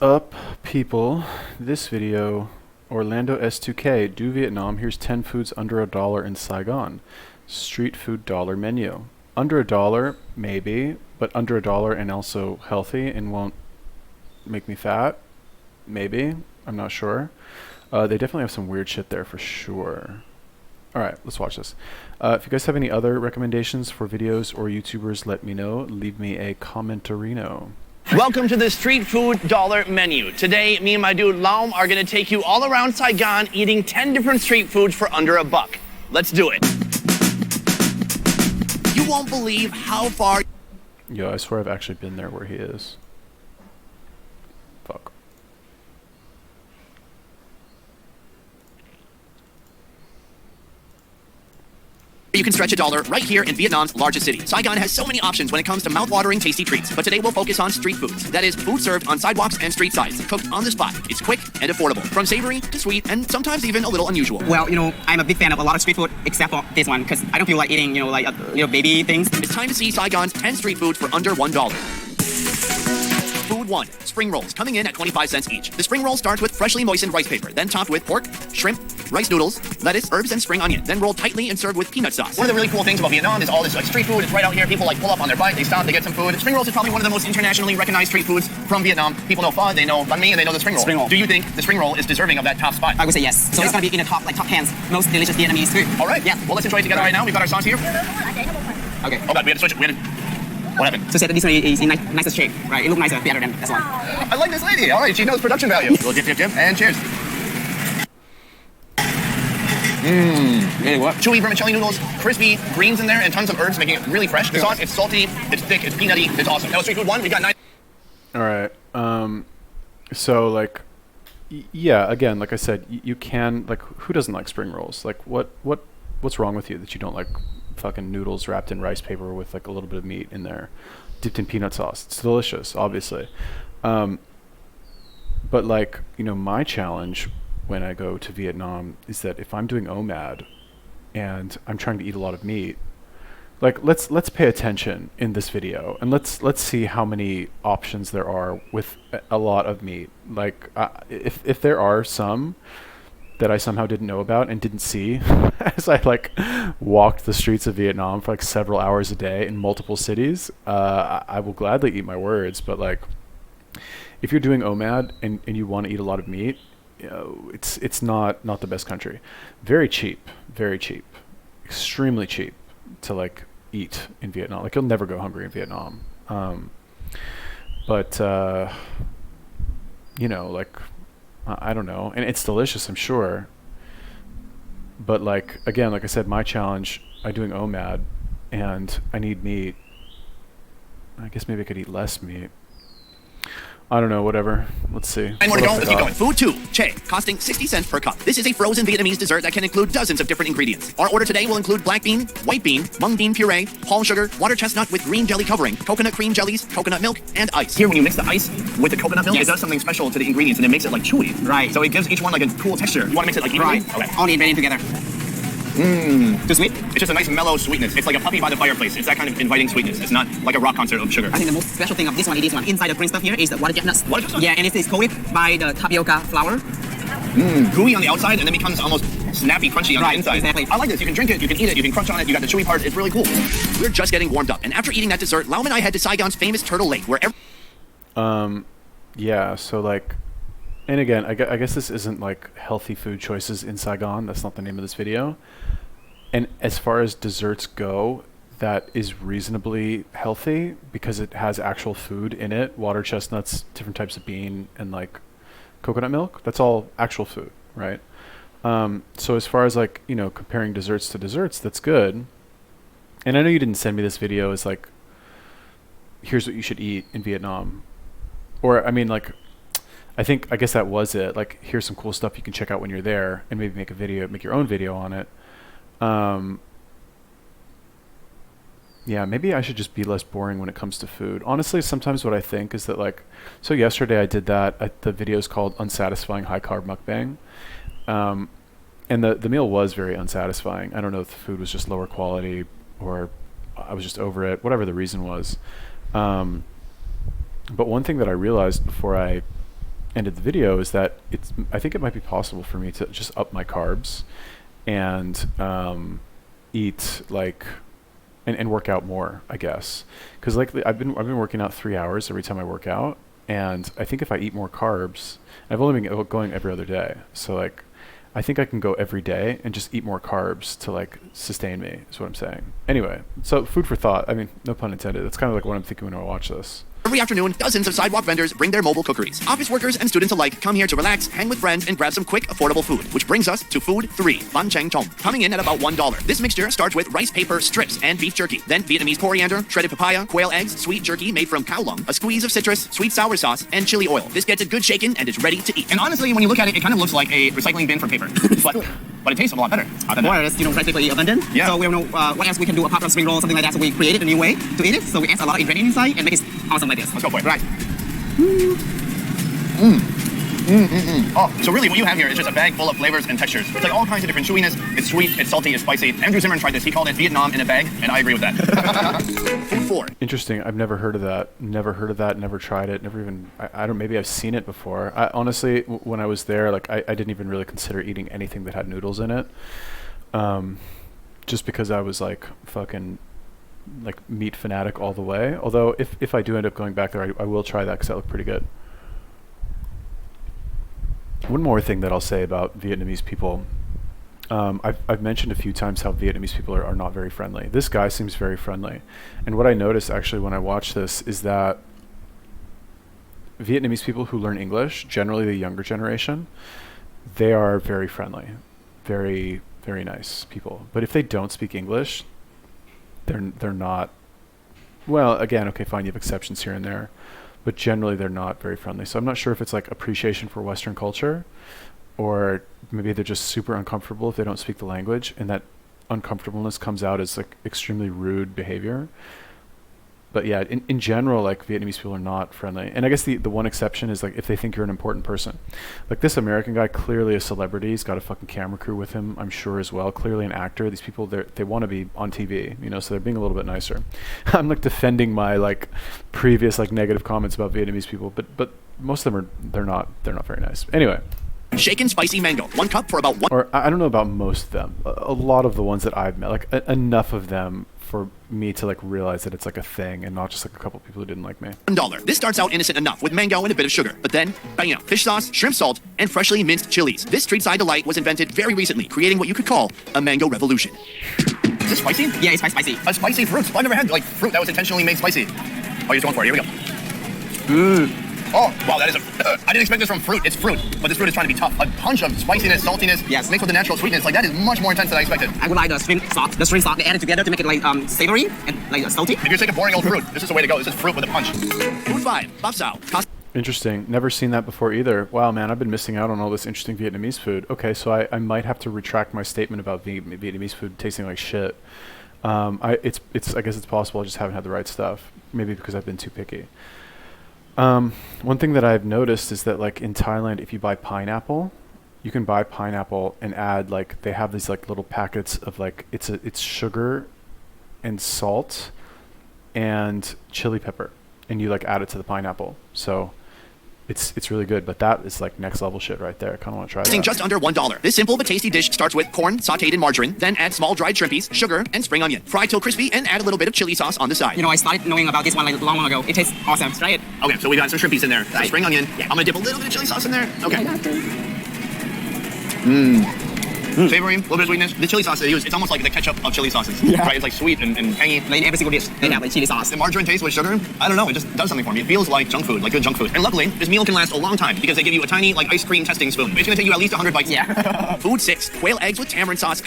Up, people. This video, Orlando S2K, do Vietnam. Here's 10 foods under $1 in Saigon. Street food dollar menu. Under $1, maybe, but under $1 and also healthy and won't make me fat. Maybe. I'm not sure. They definitely have some weird shit there for sure. Alright, let's watch this. If you guys have any other recommendations for videos or YouTubers, let me know. Leave me a commentarino. Welcome to the street food dollar menu. Today, me and my dude Laum are gonna take you all around Saigon eating 10 different street foods for under $1. Let's do it. You won't believe how far... Yo, I swear I've actually been there where he is. Fuck. You can stretch $1 right here in Vietnam's largest city. Saigon has so many options when it comes to mouth-watering, tasty treats. But today we'll focus on street foods. That is, food served on sidewalks and street sides, cooked on the spot. It's quick and affordable, from savory to sweet, and sometimes even a little unusual. Well, I'm a big fan of a lot of street food, except for this one, because I don't feel like eating, baby things. It's time to see Saigon's 10 street foods for under $1. Food 1. Spring rolls, coming in at 25 cents each. The spring roll starts with freshly moistened rice paper, then topped with pork, shrimp, rice noodles, lettuce, herbs, and spring onion, then rolled tightly and served with peanut sauce. One of the really cool things about Vietnam is all this street food. It's right out here. People pull up on their bike, they stop, they get some food. Spring rolls is probably one of the most internationally recognized street foods from Vietnam. People know pho, they know banh mi, and they know the spring roll. Spring roll. Do you think the spring roll is deserving of that top spot? I would say yes. So it's gonna be in the top 10s most delicious Vietnamese food. All right. Yeah. Well, let's enjoy it together right now. We've got our sauce here. Okay. Oh God, we had to switch it. What happened? So said that this one is in nicest shape, right? It looks nicer, better than this one. I like this lady. All right, she knows production value. Little dip, and cheers. Really what? Chewy vermicelli noodles, crispy greens in there, and tons of herbs, making it really fresh. The sauce, it's salty, it's thick, it's peanutty, it's awesome. Now, street food 1, we got 9. All right. So yeah. Again, like I said, you can who doesn't like spring rolls? What's wrong with you that you don't like fucking noodles wrapped in rice paper with a little bit of meat in there, dipped in peanut sauce? It's delicious, obviously. But my challenge when I go to Vietnam is that if I'm doing OMAD and I'm trying to eat a lot of meat, let's pay attention in this video and let's see how many options there are with a lot of meat. If there are some that I somehow didn't know about and didn't see as I walked the streets of Vietnam for several hours a day in multiple cities, I will gladly eat my words. But if you're doing OMAD and you want to eat a lot of meat, it's not the best country. Very cheap, extremely cheap to eat in Vietnam. You'll never go hungry in Vietnam. I don't know, and it's delicious, I'm sure. But again, like I said, my challenge, I'm doing OMAD, and I need meat. I guess maybe I could eat less meat. I don't know, whatever. Let's see. And more to go. Let's keep going. Food 2, Che, costing 60 cents per cup. This is a frozen Vietnamese dessert that can include dozens of different ingredients. Our order today will include black bean, white bean, mung bean puree, palm sugar, water chestnut with green jelly covering, coconut cream jellies, coconut milk, and ice. Here, when you mix the ice with the coconut milk, Yes. It does something special to the ingredients, and it makes it chewy. Right. So it gives each one a cool texture. You want to mix it evenly? Right. Okay. All the ingredients together. Too sweet? It's just a nice mellow sweetness. It's like a puppy by the fireplace. It's that kind of inviting sweetness. It's not like a rock concert of sugar. I think the most special thing of this one, inside the green stuff here is the water chestnuts. Water chestnut? Yeah, and it's coated by the tapioca flour. Gooey on the outside, and then becomes almost snappy, crunchy on the inside. Exactly. I like this. You can drink it, you can eat it, you can crunch on it, you got the chewy part. It's really cool. We're just getting warmed up, and after eating that dessert, Laum and I head to Saigon's famous Turtle Lake, where Yeah, so and again, I guess this isn't healthy food choices in Saigon. That's not the name of this video. And as far as desserts go, that is reasonably healthy because it has actual food in it. Water chestnuts, different types of bean, and coconut milk. That's all actual food, right? So as far as comparing desserts to desserts, that's good. And I know you didn't send me this video as here's what you should eat in Vietnam. Or I guess that was it. Here's some cool stuff you can check out when you're there, and maybe make your own video on it. Yeah, maybe I should just be less boring when it comes to food. Honestly, sometimes what I think is that so yesterday I did that. The video is called Unsatisfying High Carb Mukbang. And the meal was very unsatisfying. I don't know if the food was just lower quality or I was just over it, whatever the reason was. But one thing that I realized before I ended the video is that I think it might be possible for me to just up my carbs and eat like and work out more, I guess, because like I've been working out 3 hours every time I work out, and I think if I eat more carbs, I've only been going every other day, so like I think I can go every day and just eat more carbs to like sustain me, is what I'm saying. Anyway, so food for thought. I mean, no pun intended. That's kind of like what I'm thinking when I watch this. Every afternoon, dozens of sidewalk vendors bring their mobile cookeries. Office workers and students alike come here to relax, hang with friends, and grab some quick, affordable food. Which brings us to Food 3, Ban Cheng Tom, coming in at about $1. This mixture starts with rice paper strips and beef jerky, then Vietnamese coriander, shredded papaya, quail eggs, sweet jerky made from cow lung, a squeeze of citrus, sweet sour sauce, and chili oil. This gets a good shaken and is ready to eat. And honestly, when you look at it, it kind of looks like a recycling bin for paper. but it tastes a lot better. Of course, practically abundant. Yeah. So we don't know what else we can do apart from spring roll, something like that. So we created a new way to eat it. So we add a lot of ingredients inside and make it awesome like this. Let's go for it. Right. Oh, so really what you have here is just a bag full of flavors and textures. It's like all kinds of different chewiness. It's sweet, it's salty, it's spicy. Andrew Zimmern tried this. He called it Vietnam in a bag, and I agree with that. Food 4. Interesting. I've never heard of that. Never tried it. Never even. I don't. Maybe I've seen it before. I honestly, when I was there, like I didn't even really consider eating anything that had noodles in it. Just because I was like fucking like meat fanatic all the way. Although if I do end up going back there, I will try that because that looked pretty good. One more thing that I'll say about Vietnamese people. I've mentioned a few times how Vietnamese people are not very friendly. This guy seems very friendly. And what I noticed actually when I watched this is that Vietnamese people who learn English, generally the younger generation, they are very friendly. Very, very nice people. But if they don't speak English, they're not, well, again, okay, fine, you have exceptions here and there, but generally they're not very friendly. So I'm not sure if it's like appreciation for Western culture, or maybe they're just super uncomfortable if they don't speak the language, and that uncomfortableness comes out as like extremely rude behavior. But yeah, in general, like Vietnamese people are not friendly. And I guess the one exception is like if they think you're an important person. Like this American guy, clearly a celebrity. He's got a fucking camera crew with him, I'm sure as well. Clearly an actor. These people, they want to be on TV, so they're being a little bit nicer. I'm like defending my like previous like negative comments about Vietnamese people, but most of them they're not very nice. Anyway. Shaken spicy mango, 1 cup for about one. Or I don't know about most of them. A lot of the ones that I've met, like enough of them for me to like realize that it's like a thing and not just like a couple people who didn't like me. $1. This starts out innocent enough with mango and a bit of sugar, but then, bam, fish sauce, shrimp salt, and freshly minced chilies. This street side delight was invented very recently, creating what you could call a mango revolution. Is this spicy? Yeah, it's quite spicy. A spicy fruit. I've never had like fruit that was intentionally made spicy. Oh, you're going for it. Here we go. Oh, wow, that is I didn't expect this from fruit. It's fruit, but this fruit is trying to be tough. A punch of spiciness, saltiness, Yes. mixed with the natural sweetness. Like that is much more intense than I expected. I would like the shrimp sauce. The shrimp sauce, they added together to make it like savory and like salty. If you're sick of boring old fruit, this is the way to go. This is fruit with a punch. Food 5. Bap Sao. Interesting. Never seen that before either. Wow, man, I've been missing out on all this interesting Vietnamese food. Okay, so I might have to retract my statement about Vietnamese food tasting like shit. I guess it's possible I just haven't had the right stuff. Maybe because I've been too picky. One thing that I've noticed is that like in Thailand, if you buy pineapple, you can buy pineapple and add like, they have these like little packets of like, it's sugar and salt and chili pepper, and you like add it to the pineapple. So it's really good, but that is like next level shit right there. I kind of want to try that. Just under $1. This simple but tasty dish starts with corn sauteed in margarine, then add small dried shrimpies, sugar, and spring onion. Fry till crispy and add a little bit of chili sauce on the side. I started knowing about this one like long ago. It tastes awesome. Try it. Okay, so we got some shrimpies in there. Some Right. spring onion. Yeah. I'm gonna dip a little bit of chili sauce in there. Okay. Savory, a little bit of sweetness. The chili sauce they use, it's almost like the ketchup of chili sauces. Yeah. Right? It's like sweet and tangy. Like in every single dish, they have like chili sauce. The margarine taste with sugar, I don't know, it just does something for me. It feels like junk food, like good junk food. And luckily, this meal can last a long time because they give you a tiny like ice cream testing spoon. It's gonna take you at least 100 bites. Yeah. Food 6. Quail eggs with tamarind sauce.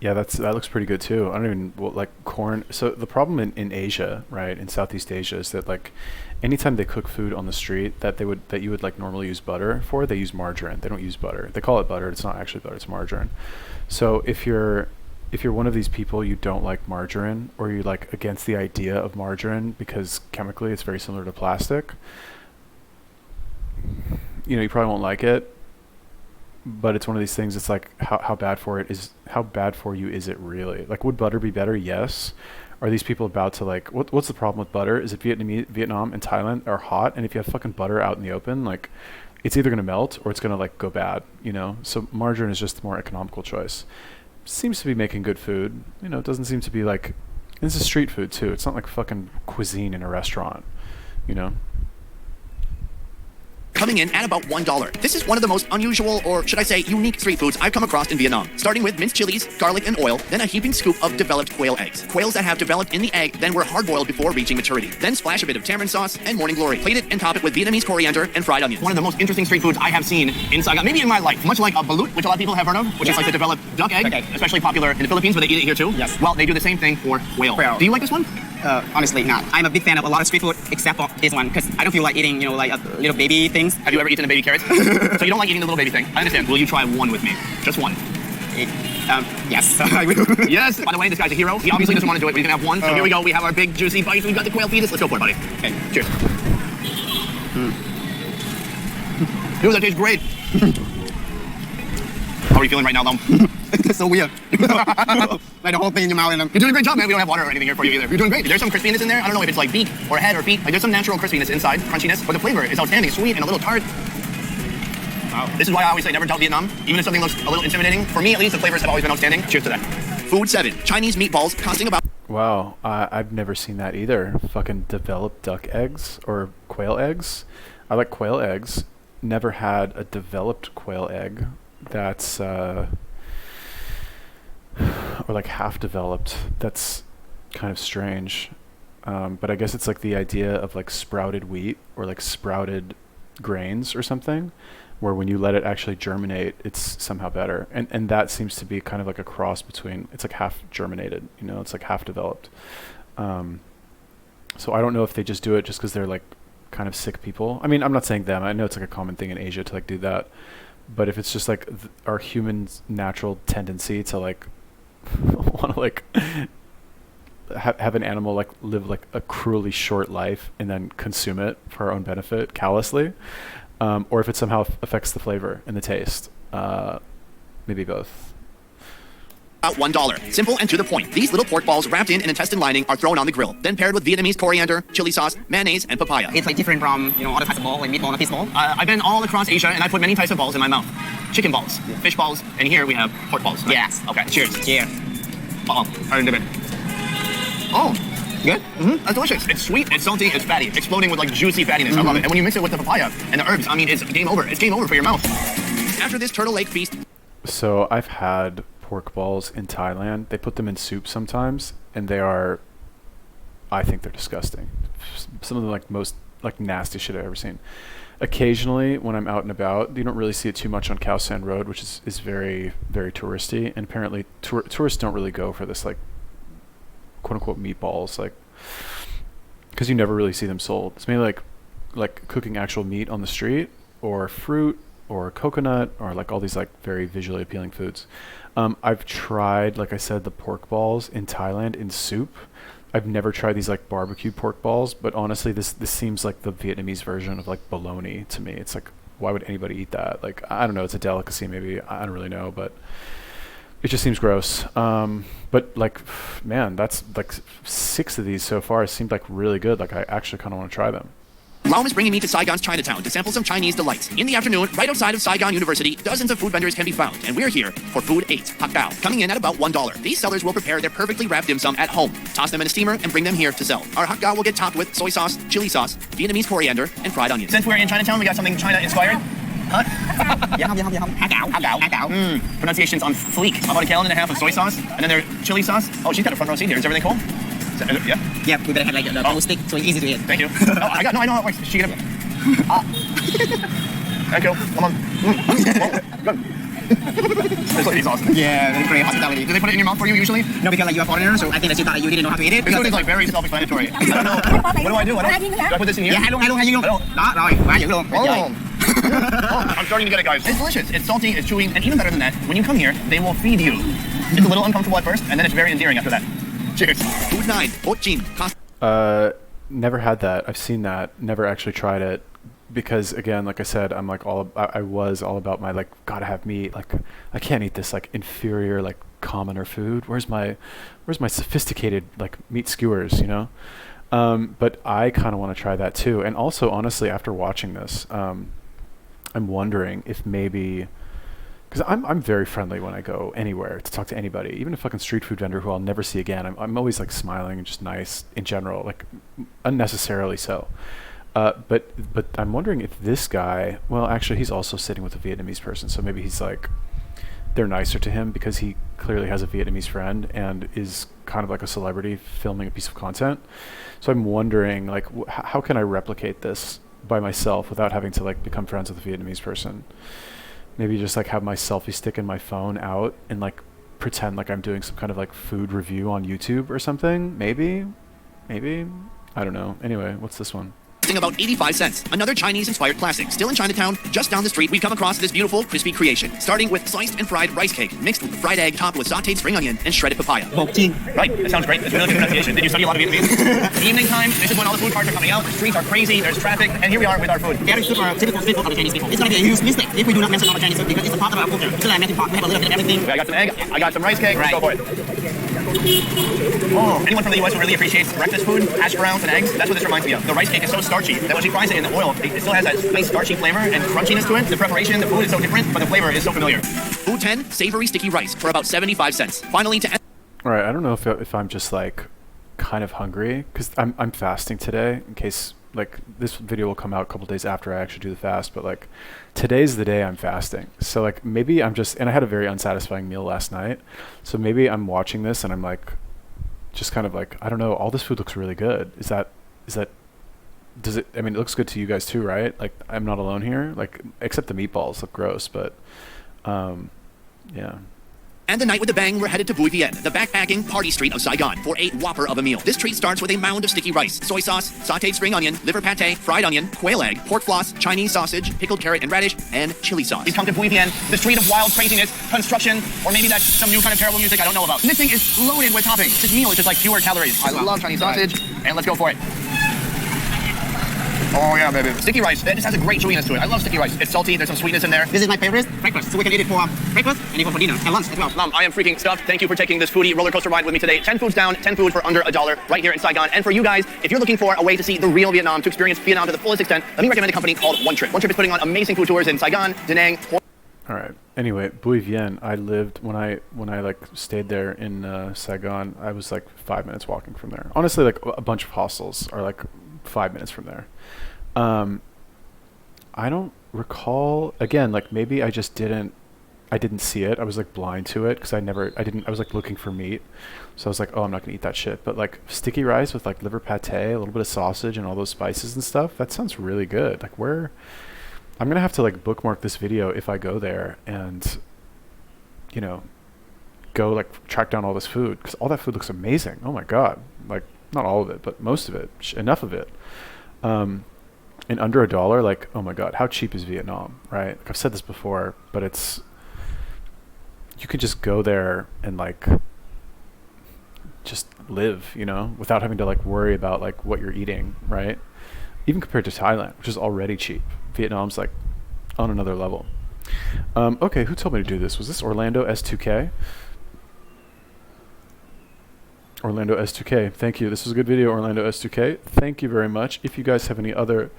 Yeah, that looks pretty good too. I don't even like corn. So the problem in Asia, right, in Southeast Asia, is that like anytime they cook food on the street that you would like normally use butter for, they use margarine. They don't use butter. They call it butter. It's not actually butter. It's margarine. So if you're one of these people, you don't like margarine, or you're like against the idea of margarine because chemically it's very similar to plastic, you probably won't like it. But it's one of these things. It's like how bad for you is it really? Like, would butter be better? Yes. are these people about to like what's the problem with butter? Is it Vietnam and Thailand are hot, and if you have fucking butter out in the open, like it's either gonna melt or it's gonna like go bad, you know? So margarine is just the more economical choice. Seems to be making good food, you know. It doesn't seem to be like, this is street food too. It's not like fucking cuisine in a restaurant, you know. Coming in at about $1. This is one of the most unusual, or should I say unique street foods I've come across in Vietnam. Starting with minced chilies, garlic, and oil, then a heaping scoop of developed quail eggs. Quails that have developed in the egg then were hard-boiled before reaching maturity. Then splash a bit of tamarind sauce and morning glory. Plate it and top it with Vietnamese coriander and fried onions. One of the most interesting street foods I have seen in Saigon, maybe in my life, much like a balut, which a lot of people have heard of, which is like the developed duck egg, especially popular in the Philippines, where they eat it here too. Yes. Well, they do the same thing for quail. Do you like this one? Honestly, not. I'm a big fan of a lot of street food, except for this one, because I don't feel like eating, like little baby things. Have you ever eaten a baby carrot? So you don't like eating the little baby thing? I understand. Will you try one with me? Just one. Yes, I will. Yes. By the way, this guy's a hero. He obviously doesn't want to do it, but he's gonna have one. So here we go. We have our big juicy bites. We've got the quail fetus. Let's go for it, buddy. Okay. Cheers. Dude, that tastes great. How are you feeling right now, though? It's so weird. Like the whole thing in your mouth. And You're doing a great job, man. We don't have water or anything here for you either. You're doing great. There's some crispiness in there. I don't know if it's like beak or head or feet. Like there's some natural crispiness inside, crunchiness, but the flavor is outstanding, sweet and a little tart. Wow. This is why I always say never doubt Vietnam. Even if something looks a little intimidating, for me at least, the flavors have always been outstanding. Cheers to that. Food 7. Chinese meatballs costing about Wow, I've never seen that either. Fucking developed duck eggs or quail eggs. I like quail eggs. Never had a developed quail egg that's or like half developed. That's kind of strange. But I guess it's like the idea of like sprouted wheat or like sprouted grains or something, where when you let it actually germinate, it's somehow better. And that seems to be kind of like a cross between, it's like half germinated, you know, it's like half developed. So I don't know if they just do it just because they're like kind of sick people. I mean, I'm not saying them. I know it's like a common thing in Asia to like do that. But if it's just like our humans' natural tendency to like want to like have an animal like live like a cruelly short life and then consume it for our own benefit callously, or if it somehow affects the flavor and the taste, maybe both. About $1. Simple and to the point. These little pork balls wrapped in an intestine lining are thrown on the grill, then paired with Vietnamese coriander, chili sauce, mayonnaise, and papaya. it's like different from, other types of ball, like meatball and a fish ball. I've been all across Asia, and I put many types of balls in my mouth. Chicken balls, fish balls, and here we have pork balls. Right? Yes. Okay, cheers. Cheers. Uh-oh, I didn't do it. Oh, good. Mm-hmm. That's delicious. It's sweet, it's salty, it's fatty, exploding with like juicy fattiness. I love it. And when you mix it with the papaya and the herbs, I mean, it's game over. It's game over for your mouth. After this turtle leg feast, So I've had pork balls in Thailand. They put them in soup sometimes, and they are, I think they're disgusting. Some of the like most like nasty shit I've ever seen. Occasionally, when I'm out and about, you don't really see it too much on Khao San Road, which is very, very touristy. And apparently, tourists don't really go for this like quote unquote meatballs, like because you never really see them sold. It's mainly like cooking actual meat on the street or fruit or coconut or like all these like very visually appealing foods. I've tried, like I said, the pork balls in Thailand in soup. I've never tried these like barbecue pork balls, but honestly, this seems like the Vietnamese version of like bologna to me. It's like, why would anybody eat that? Like, I don't know. It's a delicacy, maybe. I don't really know, but it just seems gross. But like, man, that's like 6 of these so far. It seemed like really good. Like, I actually kind of want to try them. Raum is bringing me to Saigon's Chinatown to sample some Chinese delights. In the afternoon, right outside of Saigon University, dozens of food vendors can be found, and we're here for Food 8, Hak Bao, coming in at about $1. These sellers will prepare their perfectly wrapped dim sum at home, toss them in a steamer, and bring them here to sell. Our Hak Bao will get topped with soy sauce, chili sauce, Vietnamese coriander, and fried onions. Since we're in Chinatown, we got something China-inspired. Huh? Hak Bao. Hak Bao. Pronunciation's on fleek. About a gallon and a half of soy sauce, and then their chili sauce. Oh, she's got a front row seat here. Is everything cool? Yeah? Yeah, we better have like the double stick so it's easy to eat. Thank you. I know how it works. She get it. Thank you. Come on. Good. This lady's awesome. Yeah, very great hospitality. Do they put it in your mouth for you usually? No, because like you're a foreigner, so I think that you thought that you didn't know how to eat it. This food is like very self-explanatory. I don't know. What do I do? Do I put this in here? Yeah, hai luôn. Đó, rồi, quá dữ luôn. I'm starting to get it, guys. It's delicious. It's salty, it's chewy, and even better than that, when you come here, they will feed you. It's a little uncomfortable at first, and then it's very endearing after that. Cheers. Food 9, Ho Chin, Never had that. I've seen that. Never actually tried it. Because again, like I said, I was all about my like gotta have meat. Like I can't eat this like inferior like commoner food? Where's my sophisticated like meat skewers, you know? But I kind of want to try that too. And also, honestly, after watching this, I'm wondering if maybe, because I'm very friendly when I go anywhere to talk to anybody, even a fucking street food vendor who I'll never see again. I'm always like smiling and just nice in general, like unnecessarily so. But I'm wondering if this guy, well, actually, he's also sitting with a Vietnamese person, so maybe he's like, they're nicer to him because he clearly has a Vietnamese friend and is kind of like a celebrity filming a piece of content. So I'm wondering, like, how can I replicate this by myself without having to like become friends with a Vietnamese person? Maybe just like have my selfie stick in my phone out and like pretend like I'm doing some kind of like food review on YouTube or something. Maybe, I don't know. Anyway, what's this one? About 85 cents. Another Chinese-inspired classic. Still in Chinatown, just down the street, we've come across this beautiful, crispy creation. Starting with sliced and fried rice cake, mixed with fried egg, topped with sautéed spring onion and shredded papaya. Right, that sounds great. That's really good pronunciation. Did you study a lot of Vietnamese? Evening time, this is when all the food carts are coming out. The streets are crazy, there's traffic, and here we are with our food. Very super typical street food of the Chinese people. It's going to be a huge mistake if we do not mention all the Chinese food because it's a part of our culture. It's like a melting pot. We have a little bit of everything. I got some egg, I got some rice cake. Let's go for it. Oh, anyone from the US who really appreciates breakfast food, hash browns and eggs, that's what this reminds me of. The rice cake is so starchy that when she fries it in the oil, it still has that nice starchy flavor and crunchiness to it. The preparation, the food is so different, but the flavor is so familiar. Food 10, savory sticky rice for about 75 cents. Finally, to end. All right, I don't know if I'm just like kind of hungry because I'm fasting today in case like this video will come out a couple days after I actually do the fast, but like today's the day I'm fasting. So like maybe I'm just, and I had a very unsatisfying meal last night. So maybe I'm watching this and I'm like, just kind of like, I don't know, all this food looks really good. Does it, I mean, it looks good to you guys too, right? Like I'm not alone here, like except the meatballs look gross, but yeah. And the night with a bang, we're headed to Bui Vien, the backpacking party street of Saigon, for a whopper of a meal. This treat starts with a mound of sticky rice, soy sauce, sautéed spring onion, liver pate, fried onion, quail egg, pork floss, Chinese sausage, pickled carrot and radish, and chili sauce. He's come to Bui Vien, the street of wild craziness, construction, or maybe that's some new kind of terrible music I don't know about. And this thing is loaded with toppings. This meal is just like fewer calories. I love Chinese sausage, and let's go for it. Oh yeah, baby. Sticky rice, it just has a great chewiness to it. I love sticky rice. It's salty, there's some sweetness in there. This is my favorite breakfast, so we can eat it for breakfast and even for dinner and lunch as well. Mom, I am freaking stuffed. Thank you for taking this foodie roller coaster ride with me today. 10 foods down, 10 food for under $1 right here in Saigon. And for you guys, if you're looking for a way to see the real Vietnam, to experience Vietnam to the fullest extent, let me recommend a company called One Trip. One Trip is putting on amazing food tours in Saigon, Da Nang. All right. Anyway, Bui Vien, I lived when I like stayed there in Saigon. I was like 5 minutes walking from there. Honestly, like a bunch of hostels are like 5 minutes from there. I don't recall, again, like maybe I didn't see it. I was like blind to it because I was like looking for meat. So I was like, oh, I'm not gonna eat that shit. But like sticky rice with like liver pate, a little bit of sausage and all those spices and stuff, that sounds really good. Like I'm gonna have to like bookmark this video if I go there and, you know, go like track down all this food because all that food looks amazing. Oh my God. Like not all of it, but most of it, enough of it. And under $1, like, oh my God, how cheap is Vietnam, right? Like I've said this before, but you could just go there and like just live, you know, without having to like worry about like what you're eating, right? Even compared to Thailand, which is already cheap. Vietnam's like on another level. Okay, who told me to do this? Was this Orlando S2K? Orlando S2K, thank you. This was a good video, Orlando S2K. Thank you very much. If you guys have any other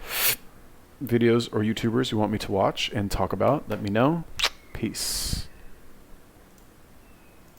videos or YouTubers you want me to watch and talk about, let me know. Peace.